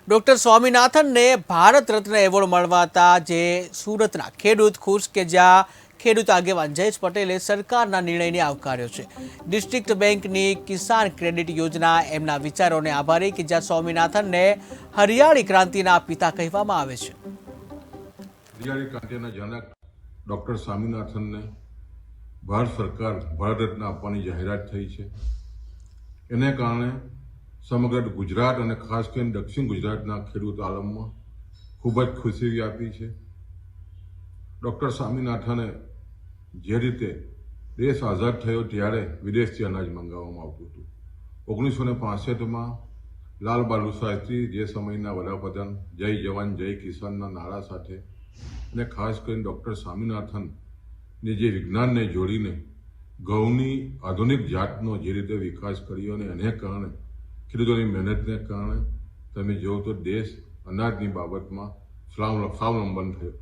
Doctor સ્વામિનાથનને Bharat Ratna award મળવાતા જે સુરતના ખેડૂત ખુશ કે જ્યાં ખેડૂત આગેવાન જયેશ પટેલે સરકારના નિર્ણયને આવકાર્યો છે। ડિસ્ટ્રિક્ટ બેંકની કિસાન ક્રેડિટ યોજના એમના વિચારોને આભારી કે જ્યાં સ્વામિનાથનને હરિયાળી ક્રાંતિના પિતા કહેવામાં આવે છે। હરિયાળી ક્રાંતિના જનક ડૉક્ટર સ્વામિનાથનને ભારત સરકાર ભારત રત્ન આપવાની જાહેરાત થઈ છે। એને કારણે સમગ્ર ગુજરાત અને ખાસ કરીને દક્ષિણ ગુજરાતના ખેડૂત આલમમાં ખૂબ જ ખુશી વ્યાપી છે। ડૉક્ટર સ્વામિનાથને જે રીતે દેશ આઝાદ થયો ત્યારે વિદેશથી અનાજ મંગાવવામાં આવતું હતું। 1965માં લાલ બહાદુર શાસ્ત્રી જે સમયના વડાપ્રધાન જય જવાન જય કિસાનના નારા સાથે અને ખાસ કરીને ડૉક્ટર સ્વામિનાથનને જે વિજ્ઞાનને જોડીને ઘઉંની આધુનિક જાતનો જે રીતે વિકાસ કર્યો અને એને કારણે ખેડૂતોની મહેનતને કારણે તમે જુઓ તો દેશ અનાજની બાબતમાં સ્વાવલંબન થયો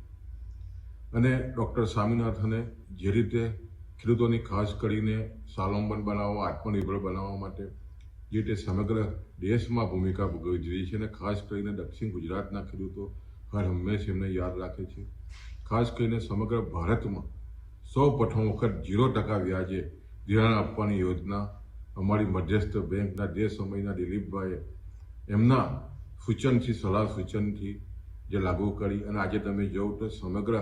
અને ડૉક્ટર સ્વામિનાથને જે રીતે ખેડૂતોની ખાસ કરીને સ્વાવલંબન બનાવવા આત્મનિર્ભર બનાવવા માટે જે રીતે સમગ્ર દેશમાં ભૂમિકા ભજવી છે અને ખાસ કરીને દક્ષિણ ગુજરાતના ખેડૂતો હર હંમેશ એમને યાદ રાખે છે। ખાસ કરીને સમગ્ર ભારતમાં સૌ પ્રથમ વખત 0% વ્યાજે ધિરાણ આપવાની યોજના અમારી મધ્યસ્થ બેંકના જે સમયના દિલીપભાઈએ એમના સૂચનથી સલાહ સૂચનથી જે લાગુ કરી અને આજે તમે જુઓ તો સમગ્ર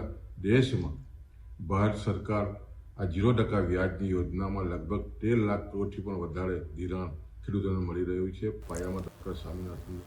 દેશમાં ભારત સરકાર આ 0% વ્યાજની યોજનામાં લગભગ 13 લાખ કરોડથી પણ વધારે ધિરાણ ખેડૂતોને મળી રહ્યું છે। પાયામાં ડૉક્ટર સ્વામિનાથન